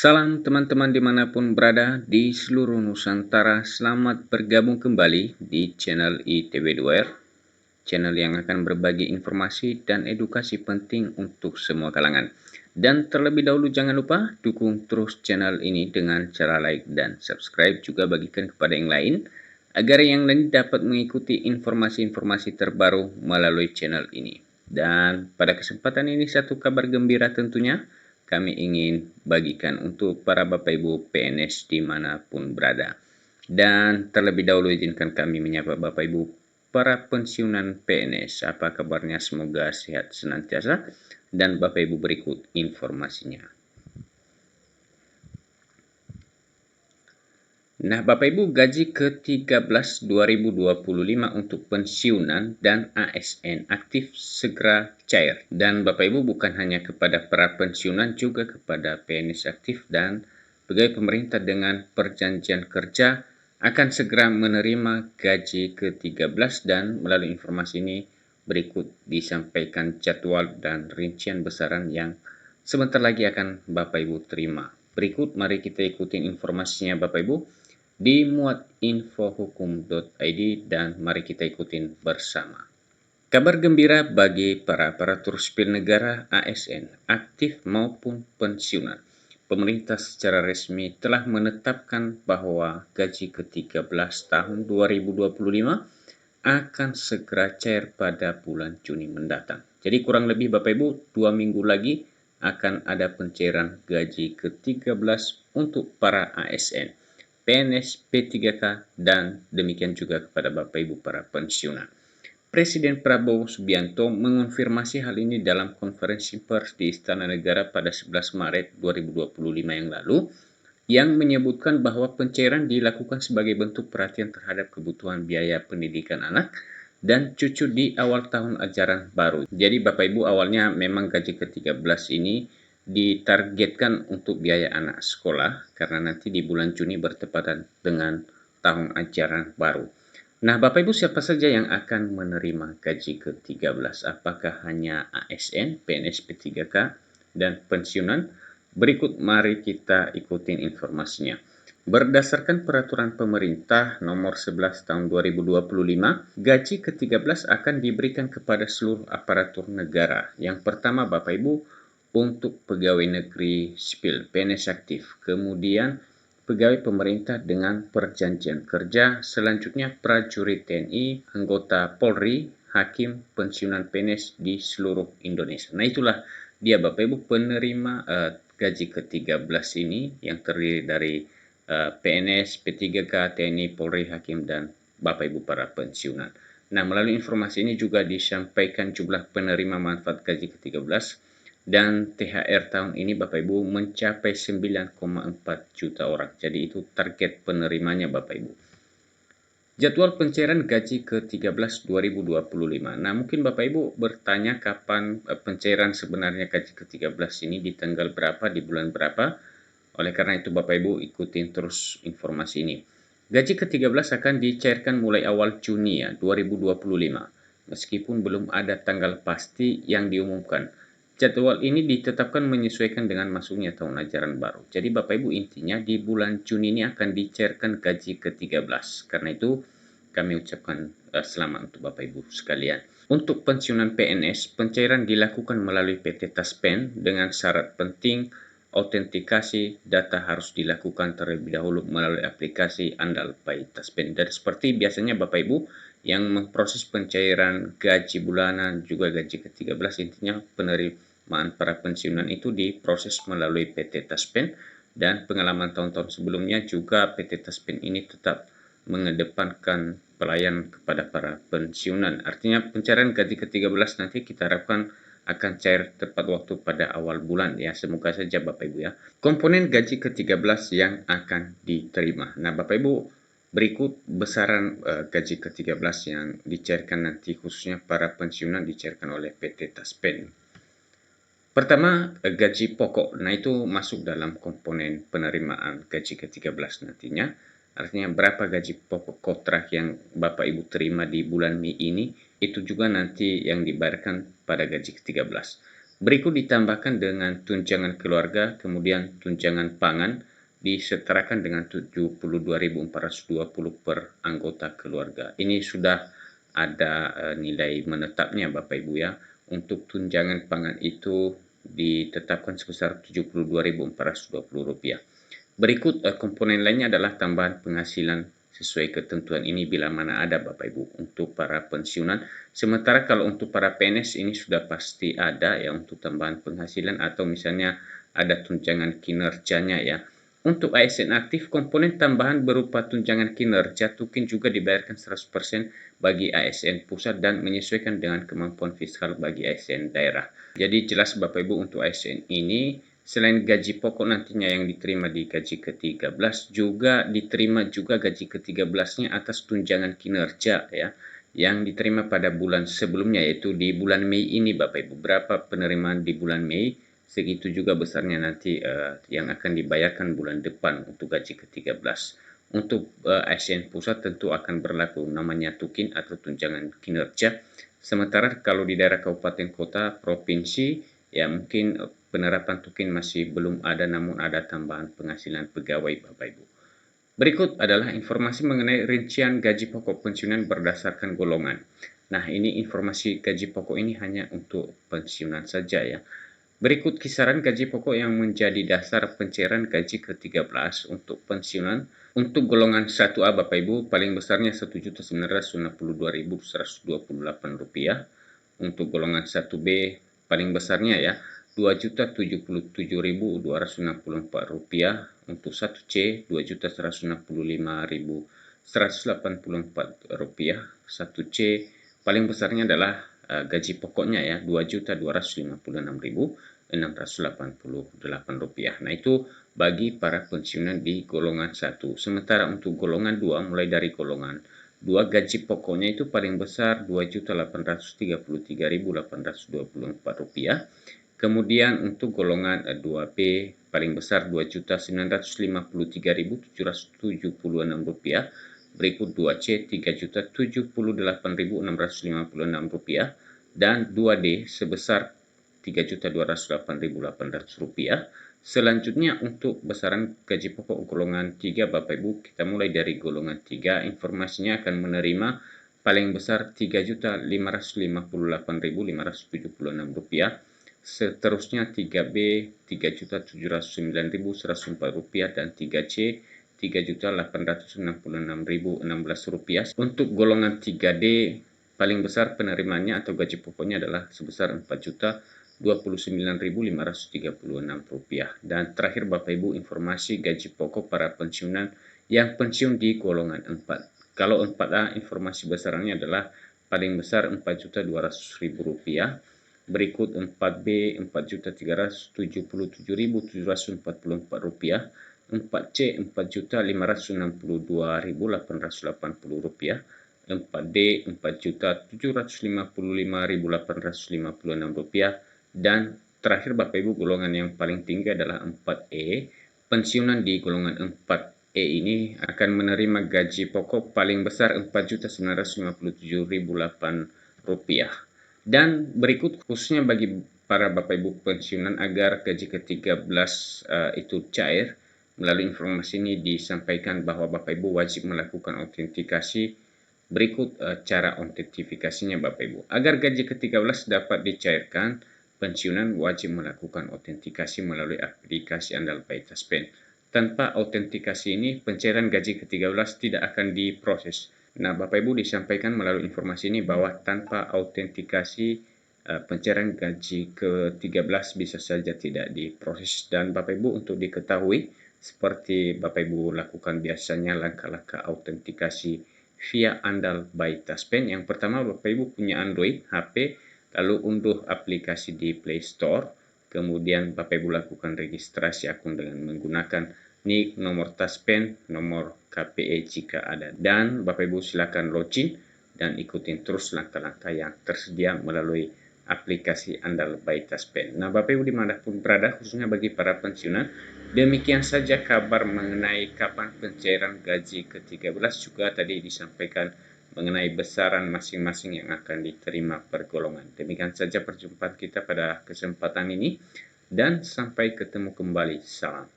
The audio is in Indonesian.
Salam teman-teman dimanapun berada di seluruh Nusantara, selamat bergabung kembali di channel ITB2R, channel yang akan berbagi informasi dan edukasi penting untuk semua kalangan. Dan terlebih dahulu jangan lupa dukung terus channel ini dengan cara like dan subscribe, juga bagikan kepada yang lain, agar yang lain dapat mengikuti informasi-informasi terbaru melalui channel ini. Dan pada kesempatan ini satu kabar gembira tentunya kami ingin bagikan untuk para Bapak Ibu PNS dimanapun berada. Dan terlebih dahulu izinkan kami menyapa Bapak Ibu para pensiunan PNS. Apa kabarnya? Semoga sehat senantiasa. Dan Bapak Ibu berikut informasinya. Nah, Bapak Ibu, gaji ke-13 2025 untuk pensiunan dan ASN aktif segera cair. Dan Bapak Ibu bukan hanya kepada para pensiunan, juga kepada PNS aktif dan pegawai pemerintah dengan perjanjian kerja akan segera menerima gaji ke-13, dan melalui informasi ini berikut disampaikan jadwal dan rincian besaran yang sebentar lagi akan Bapak Ibu terima. Berikut mari kita ikutin informasinya Bapak Ibu di muatinfohukum.id, dan mari kita ikutin bersama. Kabar gembira bagi para aparatur sipil negara ASN, aktif maupun pensiunan. Pemerintah secara resmi telah menetapkan bahwa gaji ke-13 tahun 2025 akan segera cair pada bulan Juni mendatang. Jadi kurang lebih Bapak Ibu 2 minggu lagi akan ada pencairan gaji ke-13 untuk para ASN, PNS, P3K, dan demikian juga kepada Bapak Ibu para pensiunan. Presiden Prabowo Subianto mengonfirmasi hal ini dalam konferensi pers di Istana Negara pada 11 Maret 2025 yang lalu, yang menyebutkan bahwa pencairan dilakukan sebagai bentuk perhatian terhadap kebutuhan biaya pendidikan anak dan cucu di awal tahun ajaran baru. Jadi Bapak Ibu, awalnya memang gaji ke-13 ini ditargetkan untuk biaya anak sekolah karena nanti di bulan Juni bertepatan dengan tahun ajaran baru. Nah, Bapak Ibu, siapa saja yang akan menerima gaji ke-13? Apakah hanya ASN, PNS, P3K, dan pensiunan? Berikut mari kita ikutin informasinya. Berdasarkan peraturan pemerintah nomor 11 tahun 2025, gaji ke-13 akan diberikan kepada seluruh aparatur negara. Yang pertama Bapak Ibu, untuk pegawai negeri sipil PNS aktif, kemudian pegawai pemerintah dengan perjanjian kerja, selanjutnya prajurit TNI, anggota Polri, hakim, pensiunan PNS di seluruh Indonesia. Nah, itulah dia Bapak Ibu penerima gaji ke-13 ini yang terdiri dari PNS, P3K, TNI, Polri, hakim, dan Bapak Ibu para pensiunan. Nah, melalui informasi ini juga disampaikan jumlah penerima manfaat gaji ke-13 dan THR tahun ini Bapak Ibu mencapai 9,4 juta orang. Jadi itu target penerimanya Bapak Ibu. Jadwal pencairan gaji ke-13 2025. Nah, mungkin Bapak Ibu bertanya kapan pencairan sebenarnya gaji ke-13 ini, di tanggal berapa, di bulan berapa. Oleh karena itu Bapak Ibu ikutin terus informasi ini. Gaji ke-13 akan dicairkan mulai awal Juni 2025. Meskipun belum ada tanggal pasti yang diumumkan. Jadwal ini ditetapkan menyesuaikan dengan masuknya tahun ajaran baru. Jadi Bapak Ibu, intinya di bulan Juni ini akan dicairkan gaji ke-13. Karena itu kami ucapkan selamat untuk Bapak Ibu sekalian. Untuk pensiunan PNS, pencairan dilakukan melalui PT Taspen dengan syarat penting. Autentikasi data harus dilakukan terlebih dahulu melalui aplikasi andal by Taspen. Dan seperti biasanya Bapak Ibu yang memproses pencairan gaji bulanan juga gaji ke-13, intinya penerimaan para pensiunan itu diproses melalui PT Taspen, dan pengalaman tahun-tahun sebelumnya juga PT Taspen ini tetap mengedepankan pelayanan kepada para pensiunan. Artinya pencairan gaji ke-13 nanti kita harapkan akan cair tepat waktu pada awal bulan ya. Semoga saja Bapak Ibu ya. Komponen gaji ke-13 yang akan diterima. Nah, Bapak Ibu, berikut besaran gaji ke-13 yang dicairkan nanti khususnya para pensiunan dicairkan oleh PT Taspen. Pertama, gaji pokok. Nah, itu masuk dalam komponen penerimaan gaji ke-13 nantinya. Artinya berapa gaji pokok kontrak yang Bapak Ibu terima di bulan Mei ini, itu juga nanti yang dibayarkan pada gaji ke-13. Berikut ditambahkan dengan tunjangan keluarga, kemudian tunjangan pangan disetarakan dengan 72.420 per anggota keluarga. Ini sudah ada nilai menetapnya Bapak Ibu ya. Untuk tunjangan pangan itu ditetapkan sebesar Rp72.420. Berikut komponen lainnya adalah tambahan penghasilan sesuai ketentuan ini bila mana ada Bapak Ibu untuk para pensiunan. Sementara kalau untuk para PNS ini sudah pasti ada ya untuk tambahan penghasilan atau misalnya ada tunjangan kinerjanya ya. Untuk ASN aktif, komponen tambahan berupa tunjangan kinerja Tukin juga dibayarkan 100% bagi ASN pusat dan menyesuaikan dengan kemampuan fiskal bagi ASN daerah. Jadi jelas Bapak Ibu untuk ASN ini selain gaji pokok nantinya yang diterima di gaji ke-13 juga diterima juga gaji ke-13-nya atas tunjangan kinerja ya yang diterima pada bulan sebelumnya yaitu di bulan Mei ini Bapak Ibu. Berapa penerimaan di bulan Mei segitu juga besarnya nanti yang akan dibayarkan bulan depan untuk gaji ke-13. Untuk ASN pusat tentu akan berlaku namanya Tukin atau tunjangan kinerja. Sementara kalau di daerah kabupaten kota provinsi ya mungkin penerapan Tukin masih belum ada namun ada tambahan penghasilan pegawai Bapak Ibu. Berikut adalah informasi mengenai rincian gaji pokok pensiunan berdasarkan golongan. Nah, ini informasi gaji pokok ini hanya untuk pensiunan saja ya. Berikut kisaran gaji pokok yang menjadi dasar pencairan gaji ke-13 untuk pensiunan. Untuk golongan 1A Bapak Ibu, paling besarnya Rp1.992.228. Untuk golongan 1B, paling besarnya ya Rp2.077.264. Untuk 1C, Rp2.165.184. 1C paling besarnya adalah gaji pokoknya ya Rp2.256.688. Nah, itu bagi para pensiunan di golongan 1. Sementara untuk golongan 2 mulai dari golongan 2 gaji pokoknya itu paling besar Rp2.803.824. Kemudian untuk golongan 2B paling besar Rp2.953.776. Berikut 2C Rp3.078.656 dan 2D sebesar Rp3.208.800. Selanjutnya untuk besaran gaji pokok golongan 3 Bapak Ibu, kita mulai dari golongan 3. Informasinya akan menerima paling besar Rp3.558.576. Seterusnya 3B Rp3.709.104 dan 3C Rp3.866.016. Untuk golongan 3D paling besar penerimaannya atau gaji pokoknya adalah sebesar Rp4.029.536. Dan terakhir Bapak Ibu informasi gaji pokok para pensiunan yang pensiun di golongan 4. Kalau 4A informasi besarannya adalah paling besar Rp4.200.000. Berikut 4B Rp4.377.744. 4C Rp4.562.880. 4D Rp4.755.856. Dan terakhir Bapak Ibu golongan yang paling tinggi adalah 4E. Pensiunan di golongan 4E ini akan menerima gaji pokok paling besar Rp4.957.008. Dan berikut khususnya bagi para Bapak Ibu pensiunan agar gaji ke-13 itu cair, melalui informasi ini disampaikan bahwa Bapak Ibu wajib melakukan autentikasi. Berikut cara autentifikasinya Bapak Ibu. Agar gaji ke-13 dapat dicairkan, pensiunan wajib melakukan autentikasi melalui aplikasi andal by Taspen. Tanpa autentikasi ini, pencairan gaji ke-13 tidak akan diproses. Nah, Bapak Ibu disampaikan melalui informasi ini bahwa tanpa autentikasi pencairan gaji ke-13 bisa saja tidak diproses. Dan Bapak Ibu untuk diketahui, seperti Bapak Ibu lakukan biasanya langkah-langkah autentikasi via andal by Taspen. Yang pertama, Bapak Ibu punya Android HP, lalu unduh aplikasi di Play Store. Kemudian Bapak Ibu lakukan registrasi akun dengan menggunakan NIK, nomor Taspen, nomor KPE jika ada. Dan Bapak Ibu silakan login dan ikutin terus langkah-langkah yang tersedia melalui aplikasi andal by Taspen. Nah, Bapak Ibu dimanapun berada, khususnya bagi para pensiunan, demikian saja kabar mengenai kapan pencairan gaji ke-13. Juga tadi disampaikan mengenai besaran masing-masing yang akan diterima per golongan. Demikian saja perjumpaan kita pada kesempatan ini, dan sampai ketemu kembali. Salam.